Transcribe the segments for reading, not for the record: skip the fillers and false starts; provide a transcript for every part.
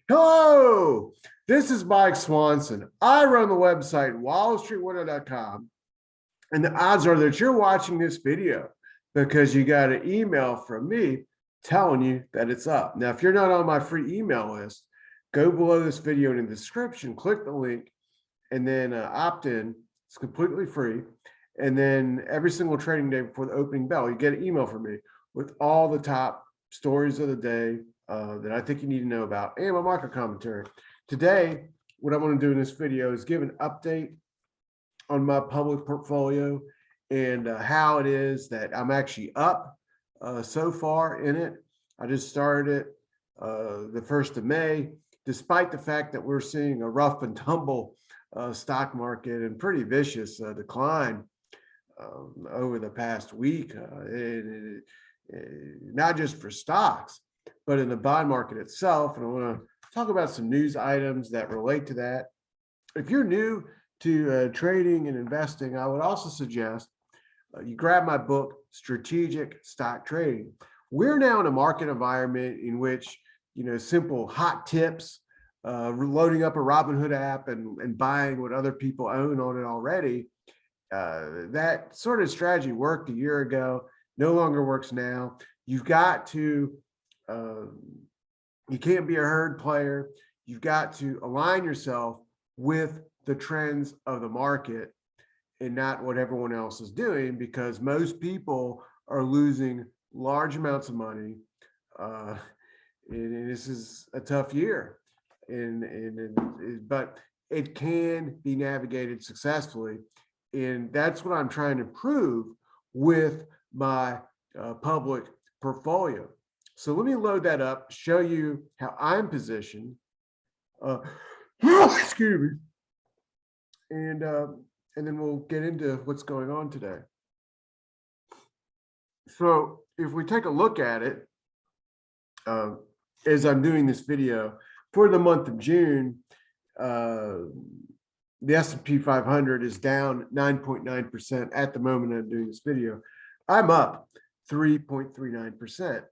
Hello, this is Mike Swanson. I run the website WallStreetWindow.com, and the odds are that you're watching this video because you got an email from me telling you that it's up. Now, if you're not on my free email list, go below this video in the description, click the link, and then opt in. It's completely free. And then every single trading day before the opening bell, you get an email from me with all the top stories of the day that I think you need to know about, and my market commentary. Today, what I want to do in this video is give an update on my public portfolio and how it is that I'm actually up so far in it. I just started it the 1st of May, despite the fact that we're seeing a rough and tumble stock market and pretty vicious decline over the past week, not just for stocks, but in the bond market itself. And I want to talk about some news items that relate to that. If you're new to trading and investing, I would also suggest you grab my book, Strategic Stock Trading. We're now in a market environment in which, simple hot tips, loading up a Robinhood app and buying what other people own on it already, that sort of strategy worked a year ago, no longer works now. You've got to, you can't be a herd player. You've got to align yourself with the trends of the market and not what everyone else is doing, because most people are losing large amounts of money. And this is a tough year, but it can be navigated successfully. And that's what I'm trying to prove with my public portfolio. So let me load that up, show you how I'm positioned. Excuse me. And then we'll get into what's going on today. So if we take a look at it, as I'm doing this video, for the month of June, the S&P 500 is down 9.9% at the moment I'm doing this video. I'm up 3.39%.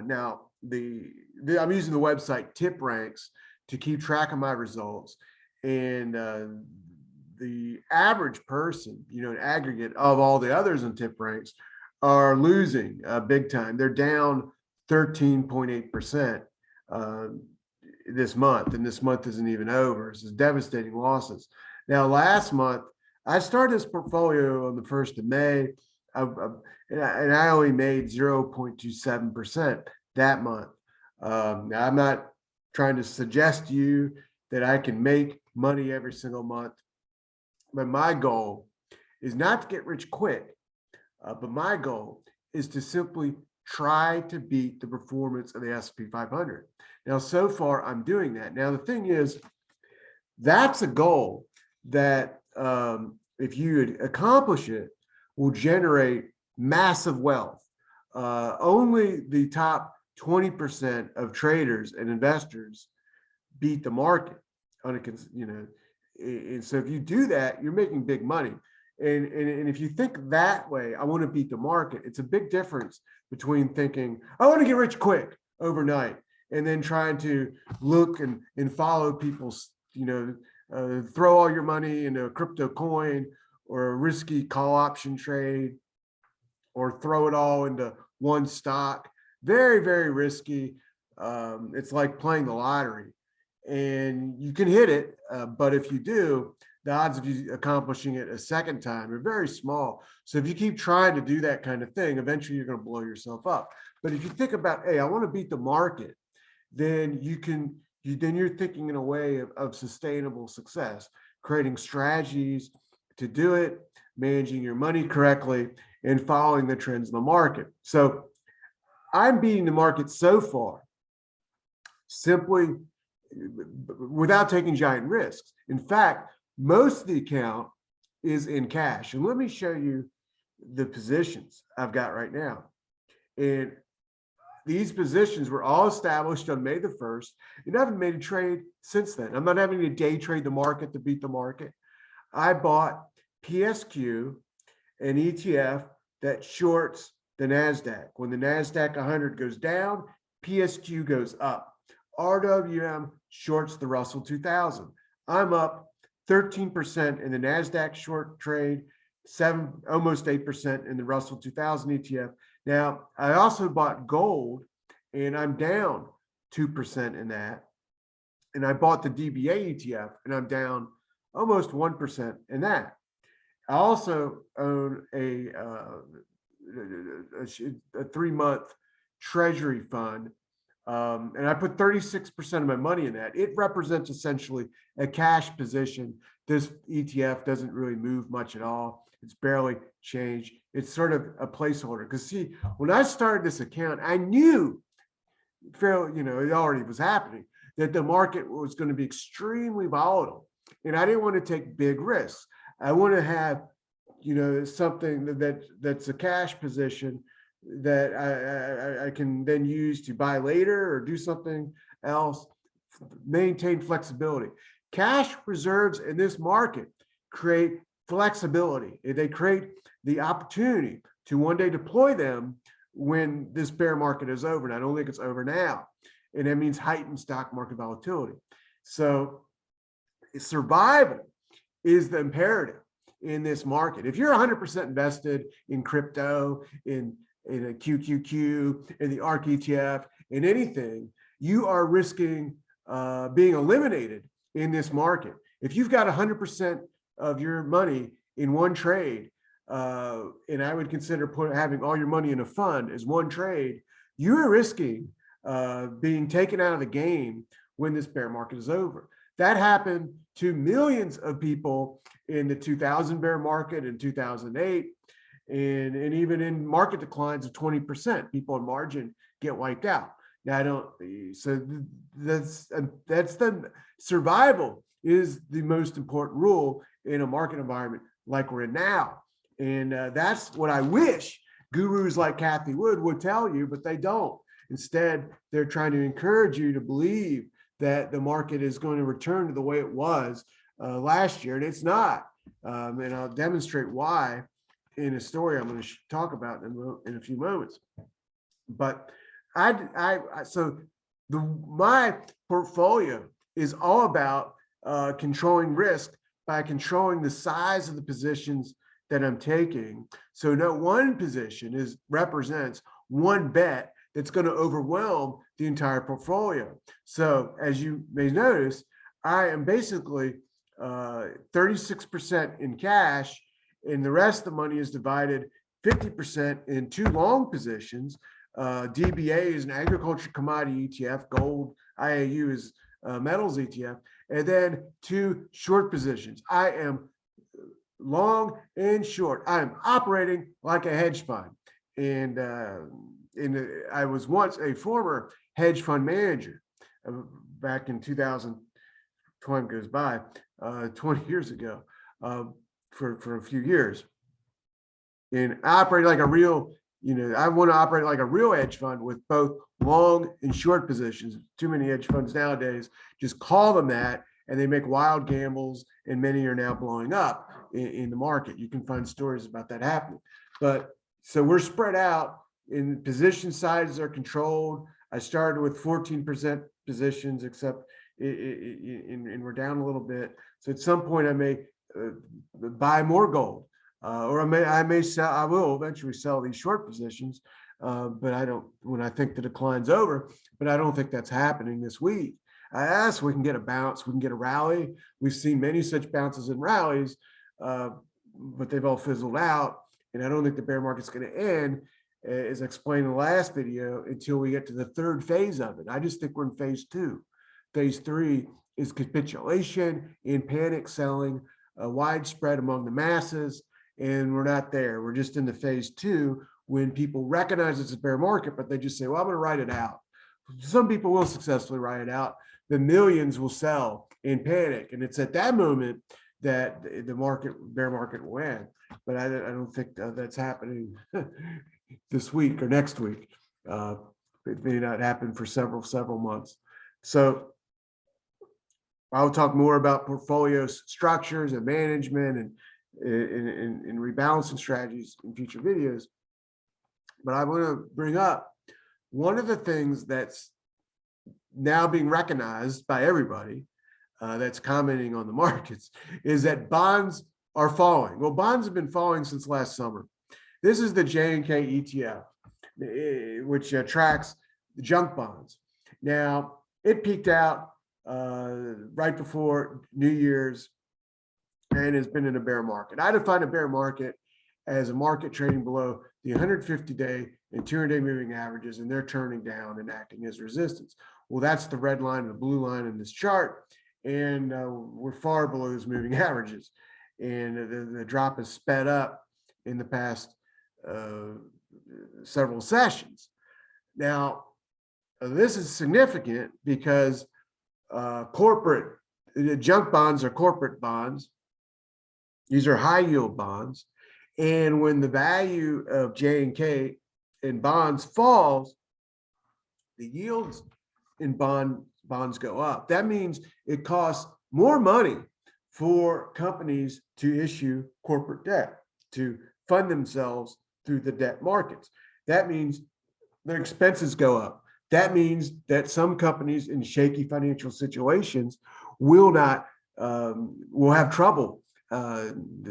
Now, I'm using the website Tipranks to keep track of my results. And the average person, an aggregate of all the others in Tipranks, are losing big time. They're down 13.8% this month, and this month isn't even over. This is devastating losses. Now, last month, I started this portfolio on the 1st of May, and I only made 0.27% that month. Now, I'm not trying to suggest to you that I can make money every single month, but my goal is not to get rich quick, but my goal is to simply try to beat the performance of the S&P 500. Now, so far, I'm doing that. Now, the thing is, that's a goal that if you accomplish it, will generate massive wealth. Only the top 20% of traders and investors beat the market on a, and so if you do that, you're making big money. And if you think that way, I want to beat the market, it's a big difference between thinking, I want to get rich quick overnight, and then trying to look and follow people's, throw all your money into a crypto coin or a risky call option trade, or throw it all into one stock. Very, very risky. It's like playing the lottery, and you can hit it, but if you do, the odds of you accomplishing it a second time are very small. So if you keep trying to do that kind of thing, eventually you're going to blow yourself up. But if you think about, hey, I want to beat the market, then you're thinking in a way of sustainable success, creating strategies to do it, managing your money correctly, and following the trends in the market. So I'm beating the market so far simply without taking giant risks. In fact, most of the account is in cash. And let me show you the positions I've got right now. And these positions were all established on May the 1st, and I haven't made a trade since then. I'm not having to day trade the market to beat the market. I bought PSQ, an ETF that shorts the NASDAQ. When the NASDAQ 100 goes down, PSQ goes up. RWM shorts the Russell 2000. I'm up 13% in the NASDAQ short trade, almost 8% in the Russell 2000 ETF. Now, I also bought gold and I'm down 2% in that. And I bought the DBA ETF and I'm down almost 1% in that. I also own a 3-month treasury fund. And I put 36% of my money in that. It represents essentially a cash position. This ETF doesn't really move much at all. It's barely changed. It's sort of a placeholder. Because see, when I started this account, I knew, it already was happening, that the market was going to be extremely volatile. And I didn't want to take big risks. I want to have, something that's a cash position that I can then use to buy later or do something else, maintain flexibility. Cash reserves in this market create flexibility. They create the opportunity to one day deploy them when this bear market is over. And I don't think it's over now. And that means heightened stock market volatility. So survival is the imperative in this market. If you're 100% invested in crypto, in a QQQ, in the ARK ETF, in anything, you are risking being eliminated in this market. If you've got 100% of your money in one trade, and I would consider having all your money in a fund as one trade, you're risking being taken out of the game when this bear market is over. That happened to millions of people in the 2000 bear market in 2008. And even in market declines of 20%, people in margin get wiped out. Now, that's the survival is the most important rule in a market environment like we're in now. And that's what I wish gurus like Kathy would tell you, but they don't. Instead, they're trying to encourage you to believe that the market is going to return to the way it was last year, and it's not. And I'll demonstrate why in a story I'm going to talk about in a few moments. But my portfolio is all about controlling risk by controlling the size of the positions that I'm taking. So no one position represents one bet that's going to overwhelm the entire portfolio. So as you may notice, I am basically 36% in cash, and the rest of the money is divided 50% in 2 long positions. DBA is an agriculture commodity ETF, gold, IAU is metals ETF, and then 2 short positions. I am long and short. I am operating like a hedge fund. And I was once a former hedge fund manager back in 2000, time goes by, 20 years ago, for a few years. And I operate like a real, I want to operate like a real hedge fund with both long and short positions. Too many hedge funds nowadays just call them that, and they make wild gambles, and many are now blowing up in the market. You can find stories about that happening. But so we're spread out, and position sizes are controlled. I started with 14% positions, except and we're down a little bit. So at some point I may buy more gold, or I will eventually sell these short positions. But I don't, when I think the decline's over, but I don't think that's happening this week. We can get a bounce, we can get a rally. We've seen many such bounces and rallies, but they've all fizzled out. And I don't think the bear market's going to end, as I explained in the last video, until we get to the 3rd phase of it. I just think we're in phase 2. Phase 3 is capitulation and panic selling, widespread among the masses, and we're not there. We're just in the phase 2 when people recognize it's a bear market, but they just say, well, I'm going to ride it out. Some people will successfully ride it out. The millions will sell in panic, and it's at that moment that the bear market will end. But I don't think that's happening this week or next week. It may not happen for several months. So I'll talk more about portfolio structures and management and rebalancing strategies in future videos. But I want to bring up one of the things that's now being recognized by everybody that's commenting on the markets is that bonds are falling. Well, bonds have been falling since last summer. This is the J&K ETF, which tracks junk bonds. Now, it peaked out right before New Year's and has been in a bear market. I define a bear market as a market trading below the 150-day and 200-day moving averages, and they're turning down and acting as resistance. Well, that's the red line and the blue line in this chart, and we're far below those moving averages. And the drop has sped up in the past several sessions. Now, this is significant because corporate junk bonds are corporate bonds. These are high yield bonds. And when the value of J&K in bonds falls, the yields in bonds go up. That means it costs more money for companies to issue corporate debt, to fund themselves through the debt markets. That means their expenses go up. That means that some companies in shaky financial situations will have trouble.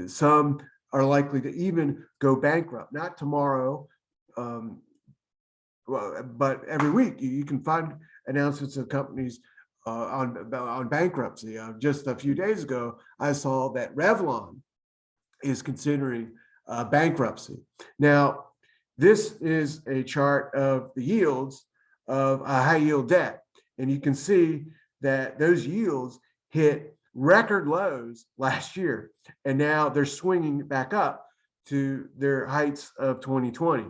Some are likely to even go bankrupt, not tomorrow, but every week. You can find announcements of companies on bankruptcy. Just a few days ago, I saw that Revlon is considering bankruptcy. Now, this is a chart of the yields of a high yield debt. And you can see that those yields hit record lows last year, and now they're swinging back up to their heights of 2020.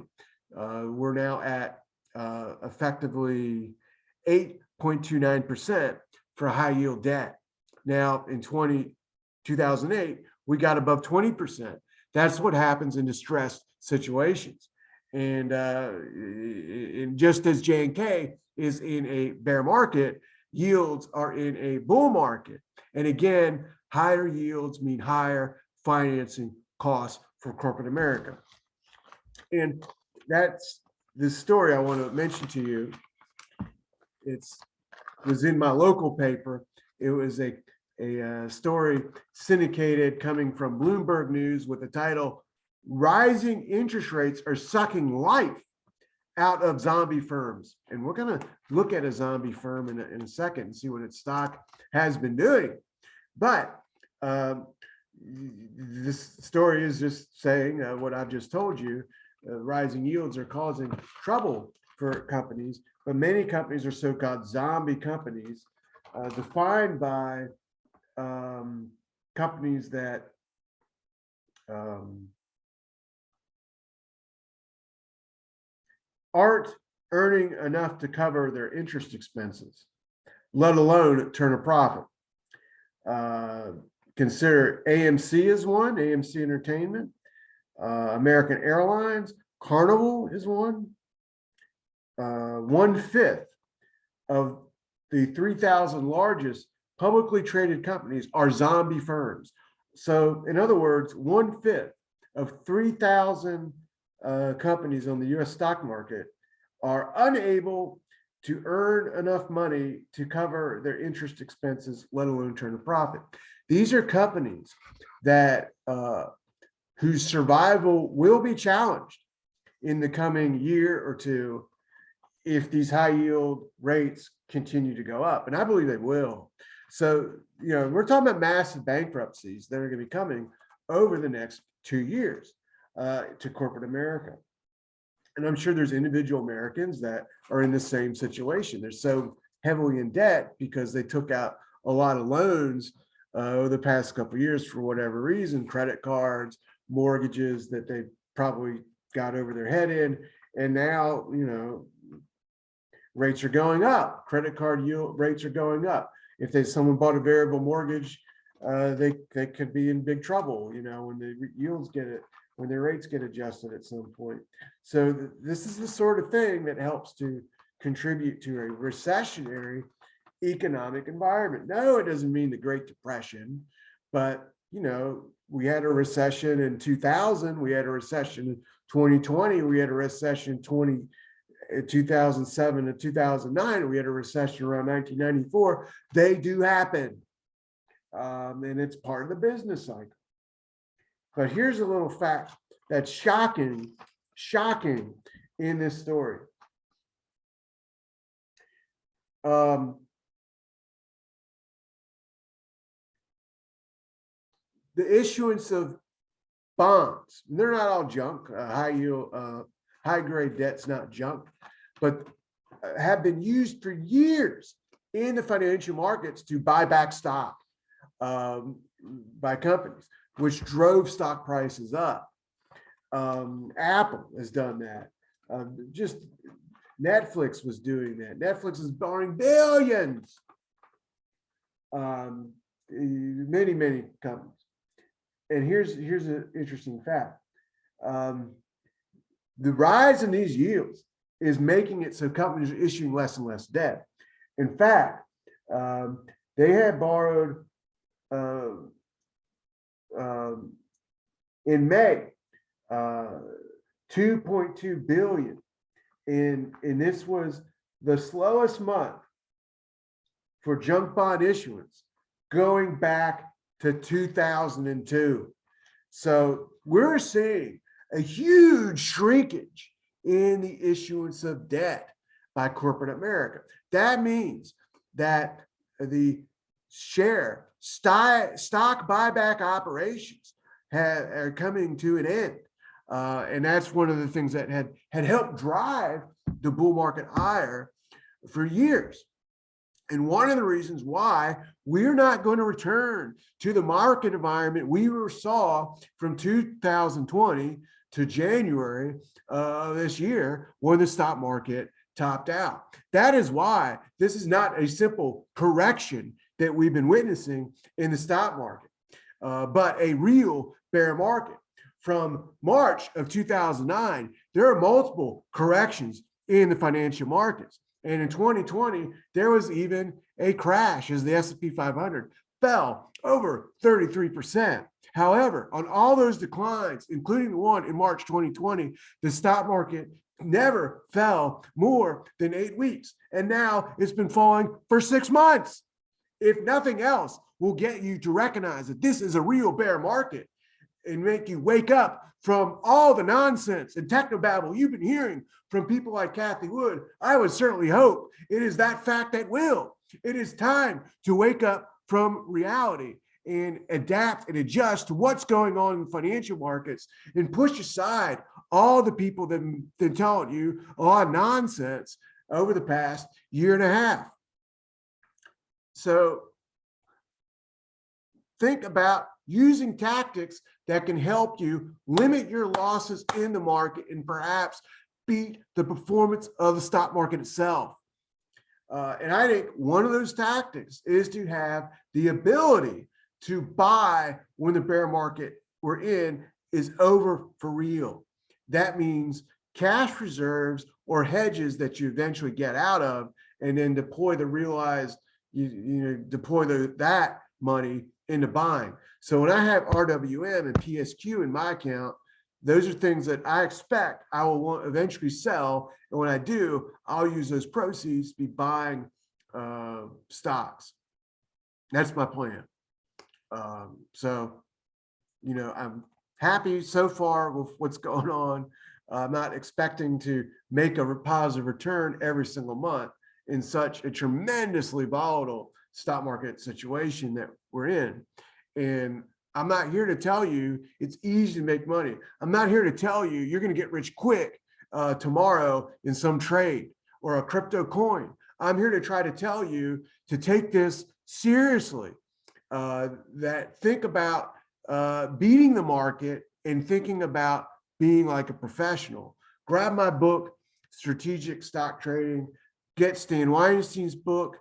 We're now at effectively 8.29% for high yield debt. Now in 2008, we got above 20%. That's what happens in distressed situations. And just as J&K is in a bear market, yields are in a bull market. And again, higher yields mean higher financing costs for corporate America. And that's the story I want to mention to you. It was in my local paper. It was a story syndicated coming from Bloomberg News with the title, "Rising Interest Rates Are Sucking Life Out of Zombie Firms." And we're going to look at a zombie firm in a second and see what its stock has been doing. But this story is just saying what I've just told you. Rising yields are causing trouble for companies, but many companies are so-called zombie companies, defined by companies that aren't earning enough to cover their interest expenses, let alone turn a profit. Consider AMC as one, AMC Entertainment, American Airlines, Carnival is one. 1/5 of the 3,000 largest publicly traded companies are zombie firms. So in other words, 1/5 of 3,000 companies on the US stock market are unable to earn enough money to cover their interest expenses, let alone turn a profit. These are companies that whose survival will be challenged in the coming year or two if these high yield rates continue to go up. And I believe they will. So, we're talking about massive bankruptcies that are going to be coming over the next 2 years to corporate America. And I'm sure there's individual Americans that are in the same situation. They're so heavily in debt because they took out a lot of loans over the past couple of years for whatever reason, credit cards, mortgages that they probably got over their head in. And now, rates are going up. Credit card yield rates are going up. If someone bought a variable mortgage, they could be in big trouble, when the yields when their rates get adjusted at some point. So this is the sort of thing that helps to contribute to a recessionary economic environment. No, it doesn't mean the Great Depression, but we had a recession in 2000, we had a recession in 2020, we had a recession in in 2007 to 2009, we had a recession around 1994. They do happen. And it's part of the business cycle. But here's a little fact that's shocking in this story. The issuance of bonds, they're not all junk. High yield, high grade debt's not junk, but have been used for years in the financial markets to buy back stock by companies, which drove stock prices up. Apple has done that. Just Netflix was doing that. Netflix is borrowing billions. Many companies. And here's an interesting fact. The rise in these yields is making it so companies are issuing less and less debt. In fact, they had borrowed in May 2.2 billion, and this was the slowest month for junk bond issuance going back to 2002. So we're seeing a huge shrinkage in the issuance of debt by corporate America. That means that the stock buyback operations are coming to an end. And that's one of the things that had helped drive the bull market higher for years. And one of the reasons why we're not going to return to the market environment we saw from 2020 to January this year, when the stock market topped out. That is why this is not a simple correction that we've been witnessing in the stock market, but a real bear market. From March of 2009, there are multiple corrections in the financial markets. And in 2020, there was even a crash as the S&P 500 fell over 33%. However, on all those declines, including the one in March 2020, the stock market never fell more than 8 weeks. And now it's been falling for 6 months. If nothing else will get you to recognize that this is a real bear market and make you wake up from all the nonsense and technobabble you've been hearing from people like Kathy Wood, I would certainly hope it is that fact that will. It is time to wake up from reality and adapt and adjust to what's going on in financial markets and push aside all the people that have been telling you a lot of nonsense over the past year and a half. So think about using tactics that can help you limit your losses in the market and perhaps beat the performance of the stock market itself. And I think one of those tactics is to have the ability to buy when the bear market we're in is over for real. That means cash reserves or hedges that you eventually get out of and then deploy the realized, deploy that money into buying. So when I have RWM and PSQ in my account, those are things that I expect I will eventually sell. And when I do, I'll use those proceeds to be buying stocks. That's my plan. So, I'm happy so far with what's going on. I'm not expecting to make a positive return every single month in such a tremendously volatile stock market situation that we're in. And I'm not here to tell you it's easy to make money. I'm not here to tell you you're going to get rich quick tomorrow in some trade or a crypto coin. I'm here to try to tell you to take this seriously, that think about beating the market and thinking about being like a professional. Grab my book, Strategic Stock Trading, get Stan Weinstein's book,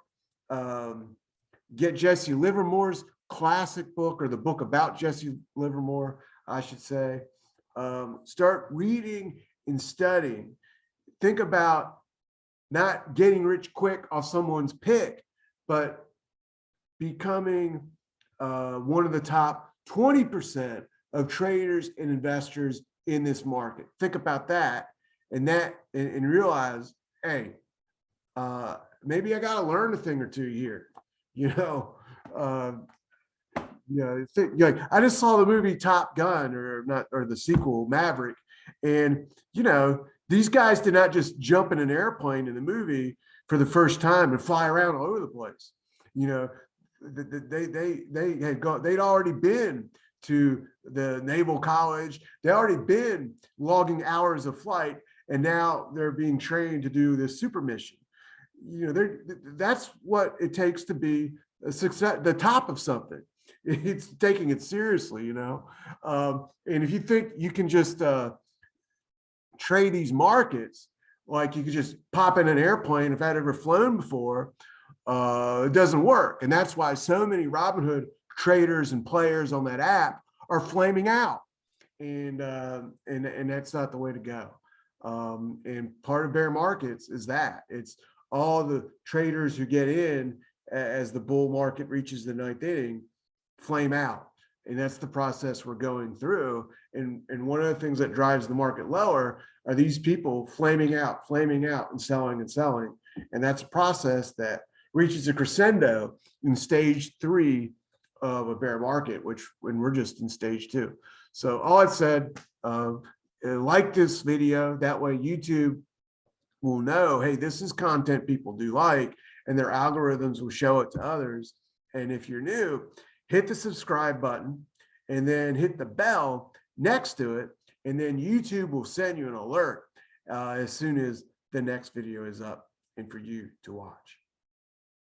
get Jesse Livermore's classic book, or the book about Jesse Livermore, I should say. Start reading and studying. Think about not getting rich quick off someone's pick, but becoming one of the top 20% of traders and investors in this market. Think about that and realize, hey, maybe I got to learn a thing or two here, you know. Like I just saw the movie Top Gun, or not, or the sequel Maverick, and these guys did not just jump in an airplane in the movie for the first time and fly around all over the place. They'd already been to the Naval College. They already been logging hours of flight, and now they're being trained to do this super mission. That's what it takes to be a success, the top of something. It's taking it seriously, and if you think you can just trade these markets, like you could just pop in an airplane, if I'd ever flown before, it doesn't work. And that's why so many Robinhood traders and players on that app are flaming out. And that's not the way to go. And part of bear markets is that it's all the traders who get in as the bull market reaches the ninth inning flame out. And that's the process we're going through. And one of the things that drives the market lower are these people flaming out and selling. And that's a process that reaches a crescendo in stage 3 of a bear market, when we're just in stage 2. So all I said, like this video, that way YouTube will know, hey, this is content people do like, and their algorithms will show it to others. And if you're new, hit the subscribe button and then hit the bell next to it, and then YouTube will send you an alert as soon as the next video is up and for you to watch.